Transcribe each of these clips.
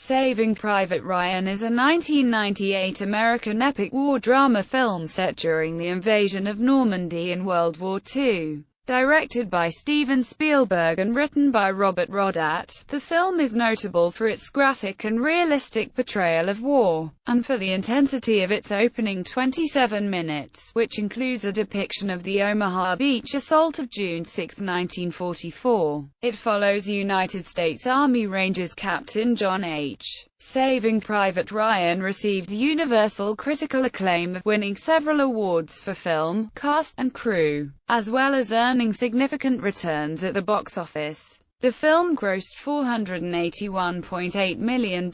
Saving Private Ryan is a 1998 American epic war drama film set during the invasion of Normandy in World War II. Directed by Steven Spielberg and written by Robert Rodat, the film is notable for its graphic and realistic portrayal of war, and for the intensity of its opening 27 minutes, which includes a depiction of the Omaha Beach assault of June 6, 1944. It follows United States Army Rangers Captain John H. Saving Private Ryan received universal critical acclaim, winning several awards for film, cast, and crew, as well as earning significant returns at the box office. The film grossed $481.8 million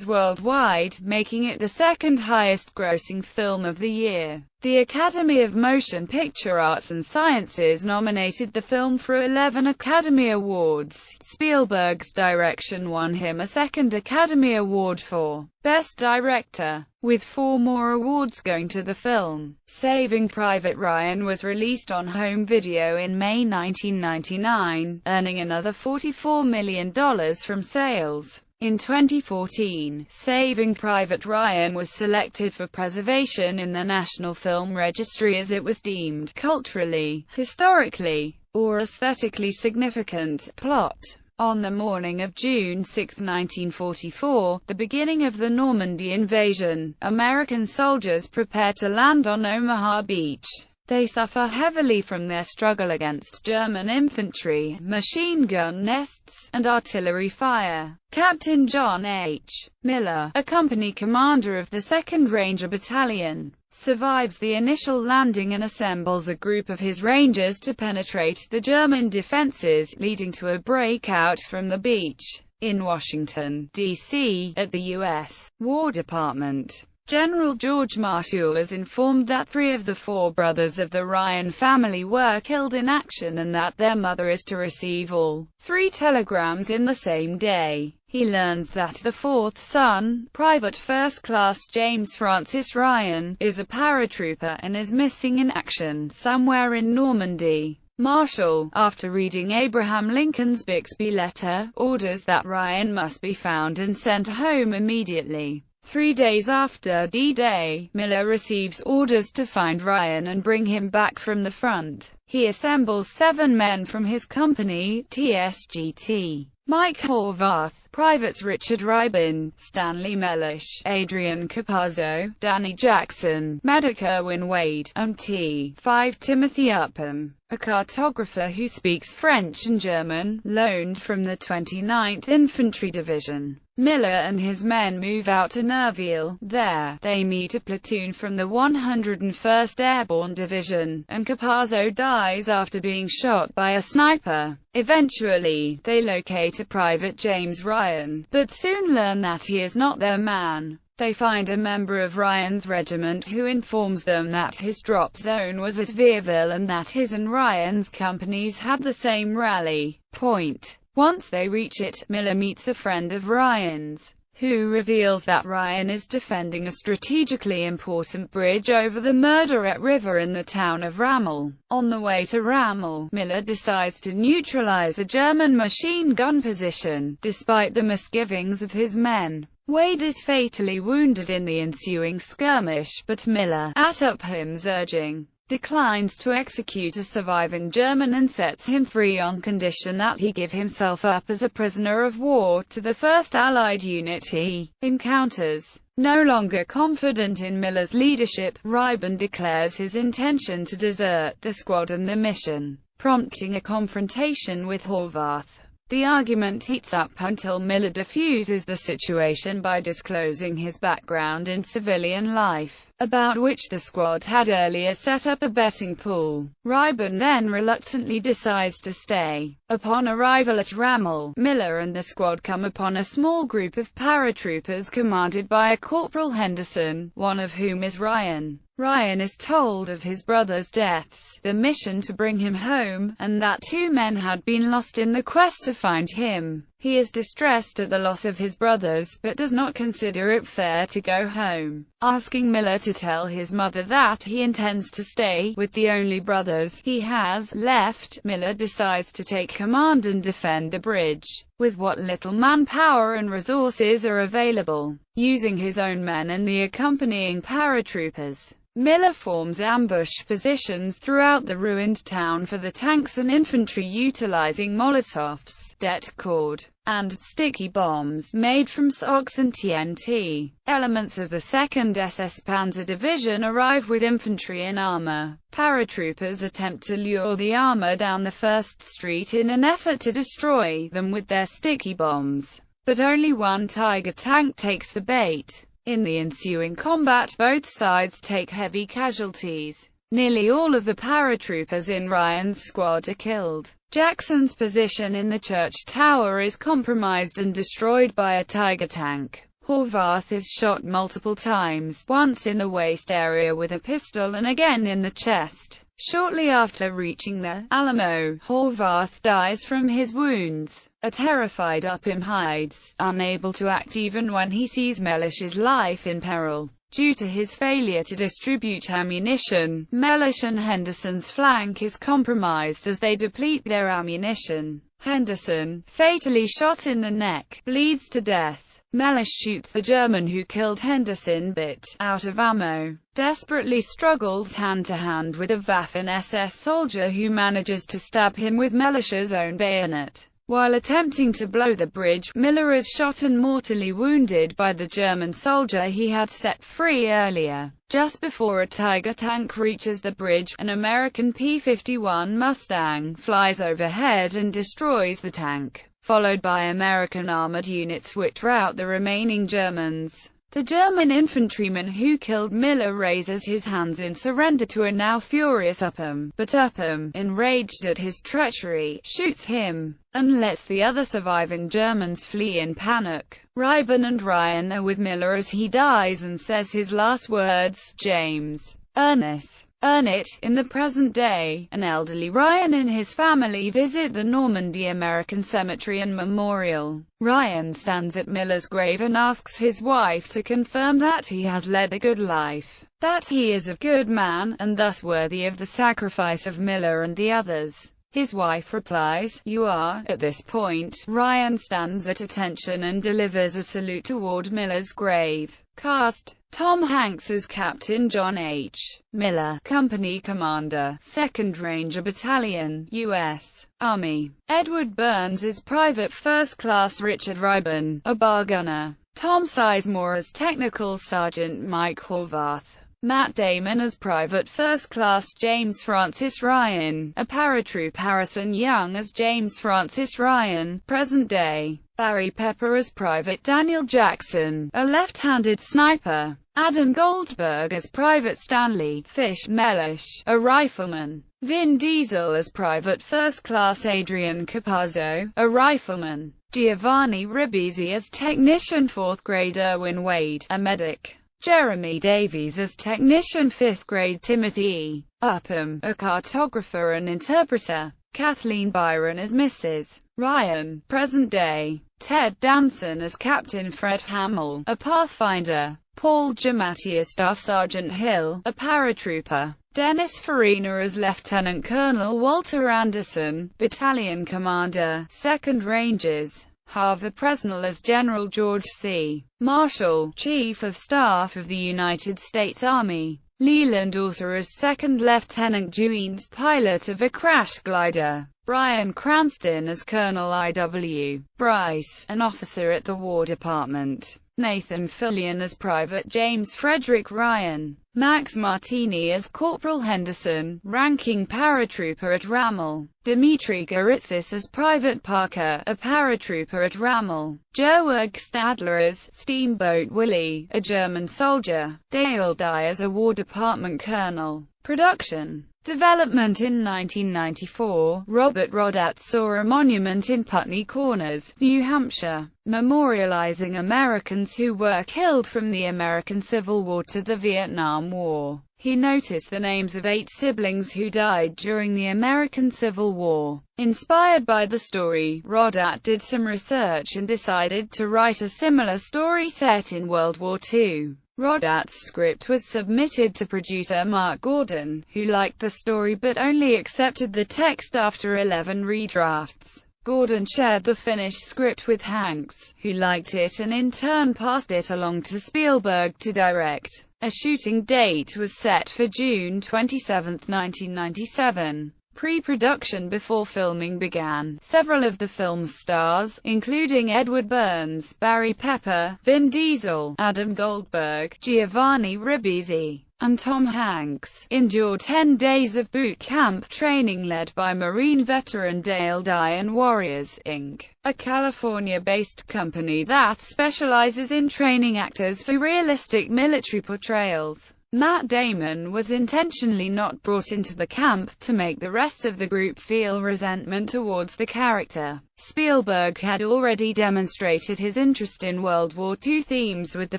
worldwide, making it the second highest-grossing film of the year. The Academy of Motion Picture Arts and Sciences nominated the film for 11 Academy Awards. Spielberg's direction won him a second Academy Award for Best Director, with 4 more awards going to the film. Saving Private Ryan was released on home video in May 1999, earning another $44 million from sales. In 2014, Saving Private Ryan was selected for preservation in the National Film Registry as it was deemed culturally, historically, or aesthetically significant. Plot: on the morning of June 6, 1944, the beginning of the Normandy invasion, American soldiers prepare to land on Omaha Beach. They suffer heavily from their struggle against German infantry, machine gun nests, and artillery fire. Captain John H. Miller, a company commander of the 2nd Ranger Battalion, survives the initial landing and assembles a group of his Rangers to penetrate the German defenses, leading to a breakout from the beach. In Washington, D.C., at the U.S. War Department, General George Marshall is informed that 3 of the 4 brothers of the Ryan family were killed in action and that their mother is to receive all 3 telegrams in the same day. He learns that the 4th son, Private First Class James Francis Ryan, is a paratrooper and is missing in action somewhere in Normandy. Marshall, after reading Abraham Lincoln's Bixby letter, orders that Ryan must be found and sent home immediately. 3 days after D-Day, Miller receives orders to find Ryan and bring him back from the front. He assembles 7 men from his company, TSGT. Mike Horvath, Privates Richard Ribin, Stanley Mellish, Adrian Capazzo, Danny Jackson, Medic Erwin Wade, and T5 Timothy Upham, a cartographer who speaks French and German, loaned from the 29th Infantry Division. Miller and his men move out to Nerville. There, they meet a platoon from the 101st Airborne Division, and Capazzo dies after being shot by a sniper. Eventually, they locate a Private James Ryan, but soon learn that he is not their man. They find a member of Ryan's regiment who informs them that his drop zone was at Vierville and that his and Ryan's companies had the same rally point. Once they reach it, Miller meets a friend of Ryan's, who reveals that Ryan is defending a strategically important bridge over the Murderette River in the town of Ramel. On the way to Ramel, Miller decides to neutralize a German machine gun position, despite the misgivings of his men. Wade is fatally wounded in the ensuing skirmish, but Miller, at Upham's urging, declines to execute a surviving German and sets him free on condition that he give himself up as a prisoner of war to the first Allied unit he encounters. No longer confident in Miller's leadership, Ribin declares his intention to desert the squad and the mission, prompting a confrontation with Horvath. The argument heats up until Miller diffuses the situation by disclosing his background in civilian life, about which the squad had earlier set up a betting pool. Ribin then reluctantly decides to stay. Upon arrival at Ramel, Miller and the squad come upon a small group of paratroopers commanded by a Corporal Henderson, one of whom is Ryan. Ryan is told of his brother's deaths, the mission to bring him home, and that 2 men had been lost in the quest to find him. He is distressed at the loss of his brothers, but does not consider it fair to go home. Asking Miller to tell his mother that he intends to stay with the only brothers he has left, Miller decides to take command and defend the bridge with what little manpower and resources are available, using his own men and the accompanying paratroopers. Miller forms ambush positions throughout the ruined town for the tanks and infantry, utilizing Molotovs, det cord, and sticky bombs made from socks and TNT. Elements of the 2nd SS Panzer Division arrive with infantry in armor. Paratroopers attempt to lure the armor down the 1st Street in an effort to destroy them with their sticky bombs, but only one Tiger tank takes the bait. In the ensuing combat, both sides take heavy casualties. Nearly all of the paratroopers in Ryan's squad are killed. Jackson's position in the church tower is compromised and destroyed by a Tiger tank. Horvath is shot multiple times, once in the waist area with a pistol and again in the chest. Shortly after reaching the Alamo, Horvath dies from his wounds. A terrified Upham hides, unable to act even when he sees Mellish's life in peril. Due to his failure to distribute ammunition, Mellish and Henderson's flank is compromised as they deplete their ammunition. Henderson, fatally shot in the neck, bleeds to death. Mellish shoots the German who killed Henderson but, out of ammo, desperately struggles hand-to-hand with a Waffen-SS soldier who manages to stab him with Mellish's own bayonet. While attempting to blow the bridge, Miller is shot and mortally wounded by the German soldier he had set free earlier. Just before a Tiger tank reaches the bridge, an American P-51 Mustang flies overhead and destroys the tank, followed by American armored units which rout the remaining Germans. The German infantryman who killed Miller raises his hands in surrender to a now furious Upham, but Upham, enraged at his treachery, shoots him, and lets the other surviving Germans flee in panic. Reiben and Ryan are with Miller as he dies and says his last words, "James, earn this. Earn it." In the present day, an elderly Ryan and his family visit the Normandy American Cemetery and Memorial. Ryan stands at Miller's grave and asks his wife to confirm that he has led a good life, that he is a good man, and thus worthy of the sacrifice of Miller and the others. His wife replies, "You are." At this point, Ryan stands at attention and delivers a salute toward Miller's grave. Cast: Tom Hanks as Captain John H. Miller, Company Commander, 2nd Ranger Battalion, U.S. Army. Edward Burns as Private First Class Richard Reiben, a bar gunner. Tom Sizemore as Technical Sergeant Mike Horvath. Matt Damon as Private First Class James Francis Ryan, a paratroop. Harrison Young as James Francis Ryan, present day. Barry Pepper as Private Daniel Jackson, a left-handed sniper. Adam Goldberg as Private Stanley Fish Mellish, a rifleman. Vin Diesel as Private First Class Adrian Capazzo, a rifleman. Giovanni Ribisi as Technician 4th Grade Erwin Wade, a medic. Jeremy Davies as Technician 5th Grade Timothy E. Upham, a cartographer and interpreter. Kathleen Byron as Mrs. Ryan, present day. Ted Danson as Captain Fred Hamill, a pathfinder. Paul Giamatti as Staff Sergeant Hill, a paratrooper. Dennis Farina as Lieutenant Colonel Walter Anderson, Battalion Commander, 2nd Rangers. Harvey Presnell as General George C. Marshall, Chief of Staff of the United States Army. Leland Orser as 2nd Lieutenant Duanes, pilot of a crash glider. Bryan Cranston as Colonel I.W. Bryce, an officer at the War Department. Nathan Fillion as Private James Frederick Ryan. Max Martini as Corporal Henderson, ranking paratrooper at Rammel. Dmitry Goritsis as Private Parker, a paratrooper at Rammel. Joerg Stadler as Steamboat Willie, a German soldier. Dale Dye as a War Department colonel. Production development. In 1994, Robert Rodat saw a monument in Putney Corners, New Hampshire, memorializing Americans who were killed from the American Civil War to the Vietnam War. He noticed the names of 8 siblings who died during the American Civil War. Inspired by the story, Rodat did some research and decided to write a similar story set in World War II. Rodat's script was submitted to producer Mark Gordon, who liked the story but only accepted the text after 11 redrafts. Gordon shared the finished script with Hanks, who liked it and in turn passed it along to Spielberg to direct. A shooting date was set for June 27, 1997. Pre-production before filming began. Several of the film's stars, including Edward Burns, Barry Pepper, Vin Diesel, Adam Goldberg, Giovanni Ribisi, and Tom Hanks, endured 10 days of boot camp training led by Marine veteran Dale Dye and Warriors, Inc., a California-based company that specializes in training actors for realistic military portrayals. Matt Damon was intentionally not brought into the camp to make the rest of the group feel resentment towards the character. Spielberg had already demonstrated his interest in World War II themes with the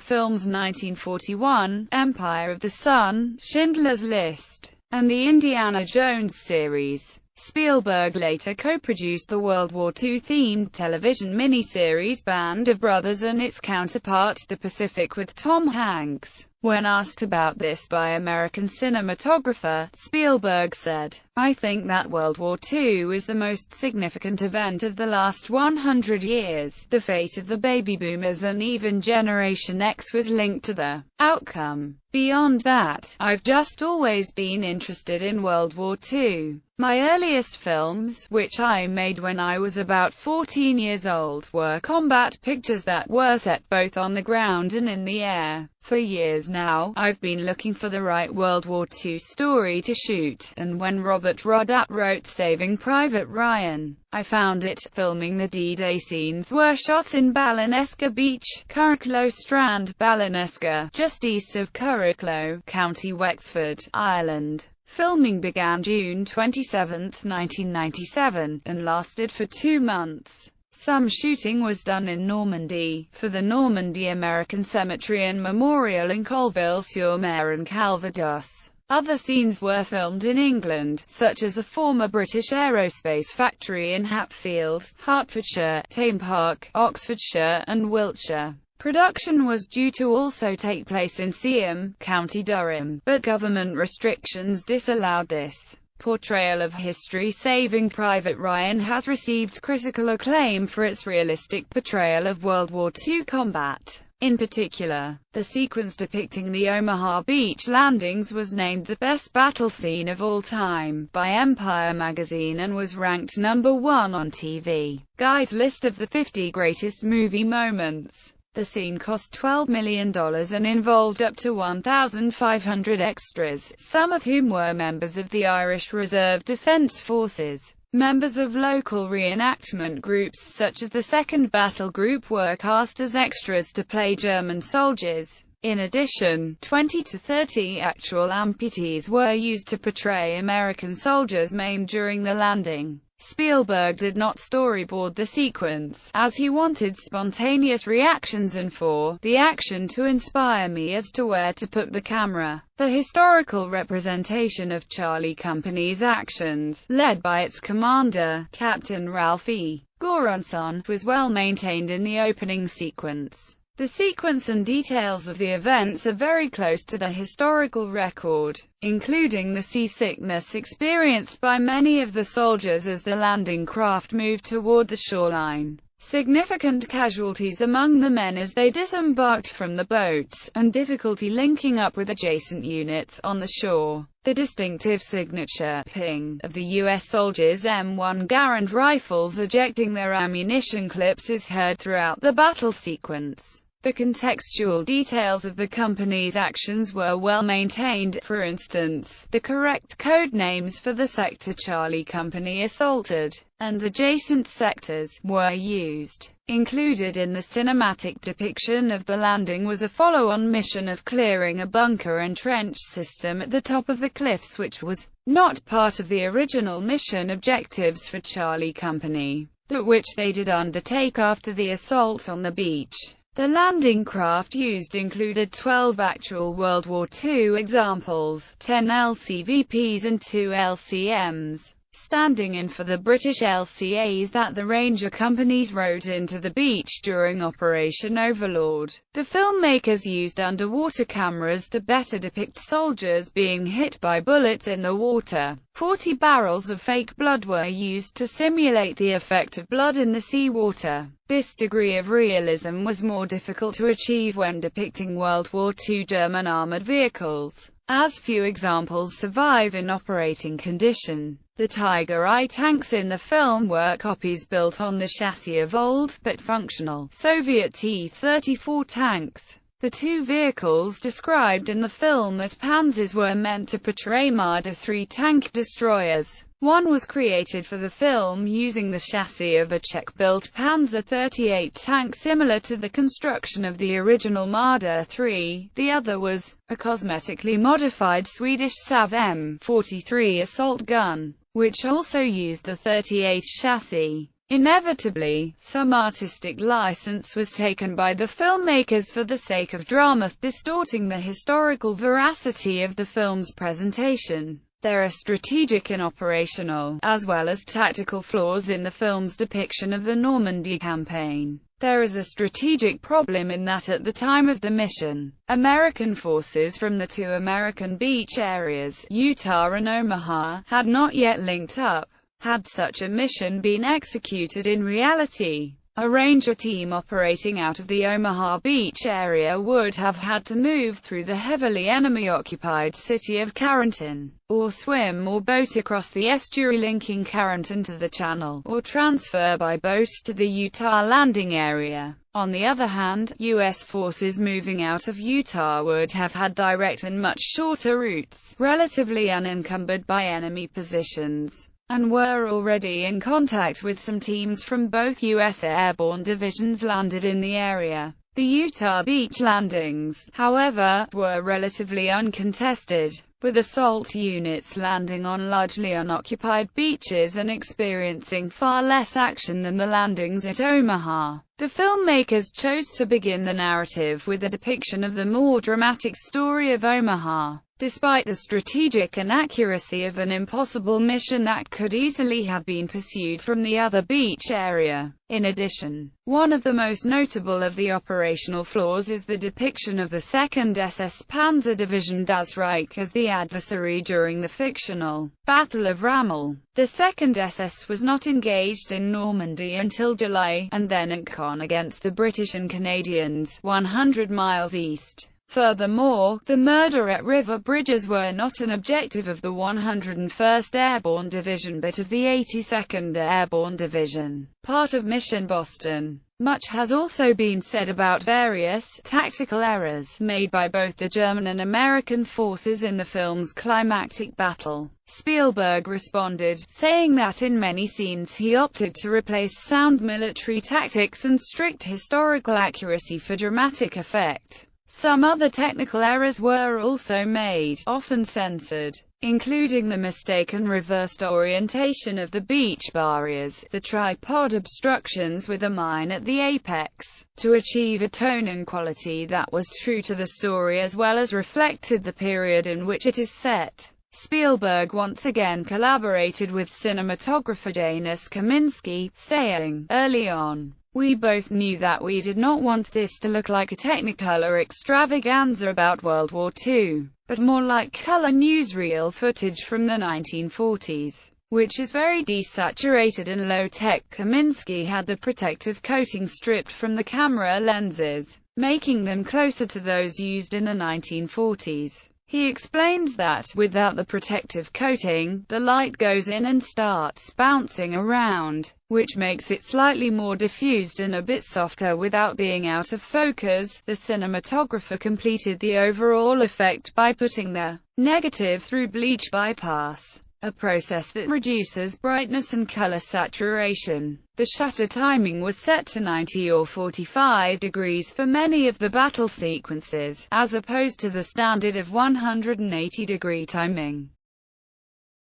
films 1941, Empire of the Sun, Schindler's List, and the Indiana Jones series. Spielberg later co-produced the World War II-themed television miniseries Band of Brothers and its counterpart, The Pacific, with Tom Hanks. When asked about this by American cinematographer, Spielberg said, "I think that World War II is the most significant event of the last 100 years. The fate of the baby boomers and even Generation X was linked to the outcome. Beyond that, I've just always been interested in World War II. My earliest films, which I made when I was about 14 years old, were combat pictures that were set both on the ground and in the air. For years now, I've been looking for the right World War II story to shoot, and when Robert Rodat wrote Saving Private Ryan, I found it." Filming the D-Day scenes were shot in Ballinesca Beach, Curracloe Strand, Ballinesca, just east of Curracloe, County Wexford, Ireland. Filming began June 27, 1997, and lasted for 2 months. Some shooting was done in Normandy, for the Normandy American Cemetery and Memorial in Colville-sur-Mer and Calvados. Other scenes were filmed in England, such as a former British aerospace factory in Hatfield, Hertfordshire, Tame Park, Oxfordshire, and Wiltshire. Production was due to also take place in Seaham, County Durham, but government restrictions disallowed this. Portrayal of history. Saving Private Ryan has received critical acclaim for its realistic portrayal of World War II combat. In particular, the sequence depicting the Omaha Beach landings was named the best battle scene of all time by Empire magazine and was ranked #1 on TV Guide's list of the 50 greatest movie moments. The scene cost $12 million and involved up to 1,500 extras, some of whom were members of the Irish Reserve Defence Forces. Members of local reenactment groups such as the 2nd Battle Group were cast as extras to play German soldiers. In addition, 20 to 30 actual amputees were used to portray American soldiers maimed during the landing. Spielberg did not storyboard the sequence, as he wanted spontaneous reactions and for the action to inspire me as to where to put the camera. The historical representation of Charlie Company's actions, led by its commander, Captain Ralph E. Goranson, was well maintained in the opening sequence. The sequence and details of the events are very close to the historical record, including the seasickness experienced by many of the soldiers as the landing craft moved toward the shoreline, significant casualties among the men as they disembarked from the boats, and difficulty linking up with adjacent units on the shore. The distinctive signature ping of the U.S. soldiers' M1 Garand rifles ejecting their ammunition clips is heard throughout the battle sequence. The contextual details of the company's actions were well maintained. For instance, the correct code names for the sector Charlie Company assaulted, and adjacent sectors, were used. Included in the cinematic depiction of the landing was a follow-on mission of clearing a bunker and trench system at the top of the cliffs, which was not part of the original mission objectives for Charlie Company, but which they did undertake after the assault on the beach. The landing craft used included 12 actual World War II examples, 10 LCVPs and 2 LCMs, standing in for the British LCAs that the Ranger companies rode into the beach during Operation Overlord. The filmmakers used underwater cameras to better depict soldiers being hit by bullets in the water. 40 barrels of fake blood were used to simulate the effect of blood in the seawater. This degree of realism was more difficult to achieve when depicting World War II German armored vehicles, as few examples survive in operating condition. The Tiger I tanks in the film were copies built on the chassis of old, but functional, Soviet T-34 tanks. The two vehicles described in the film as Panzers were meant to portray Marder III tank destroyers. One was created for the film using the chassis of a Czech-built Panzer 38 tank similar to the construction of the original Marder III. The other was a cosmetically modified Swedish Sav M43 assault gun, which also used the 38 chassis. Inevitably, some artistic license was taken by the filmmakers for the sake of drama, distorting the historical veracity of the film's presentation. There are strategic and operational, as well as tactical flaws in the film's depiction of the Normandy campaign. There is a strategic problem in that at the time of the mission, American forces from the two American beach areas, Utah and Omaha, had not yet linked up. Had such a mission been executed in reality, a Ranger team operating out of the Omaha Beach area would have had to move through the heavily enemy-occupied city of Carrollton, or swim or boat across the estuary linking Carrollton to the channel, or transfer by boat to the Utah landing area. On the other hand, U.S. forces moving out of Utah would have had direct and much shorter routes, relatively unencumbered by enemy positions, and were already in contact with some teams from both U.S. airborne divisions landed in the area. The Utah beach landings, however, were relatively uncontested, with assault units landing on largely unoccupied beaches and experiencing far less action than the landings at Omaha. The filmmakers chose to begin the narrative with a depiction of the more dramatic story of Omaha, despite the strategic inaccuracy of an impossible mission that could easily have been pursued from the other beach area. In addition, one of the most notable of the operational flaws is the depiction of the 2nd SS Panzer Division Das Reich as the adversary during the fictional Battle of Ramel. The 2nd SS was not engaged in Normandy until July, and then at Caen against the British and Canadians, 100 miles east. Furthermore, the murder at river bridges were not an objective of the 101st Airborne Division but of the 82nd Airborne Division, part of Mission Boston. Much has also been said about various tactical errors made by both the German and American forces in the film's climactic battle. Spielberg responded, saying that in many scenes he opted to replace sound military tactics and strict historical accuracy for dramatic effect. Some other technical errors were also made, often censored, including the mistaken reversed orientation of the beach barriers, the tripod obstructions with a mine at the apex, to achieve a tone and quality that was true to the story as well as reflected the period in which it is set. Spielberg once again collaborated with cinematographer Janusz Kaminski, saying, "Early on, we both knew that we did not want this to look like a Technicolor extravaganza about World War II, but more like color newsreel footage from the 1940s, which is very desaturated and low-tech." Kaminski had the protective coating stripped from the camera lenses, making them closer to those used in the 1940s. He explains that, without the protective coating, the light goes in and starts bouncing around, which makes it slightly more diffused and a bit softer without being out of focus. The cinematographer completed the overall effect by putting the negative through bleach bypass, a process that reduces brightness and color saturation. The shutter timing was set to 90 or 45 degrees for many of the battle sequences, as opposed to the standard of 180-degree timing.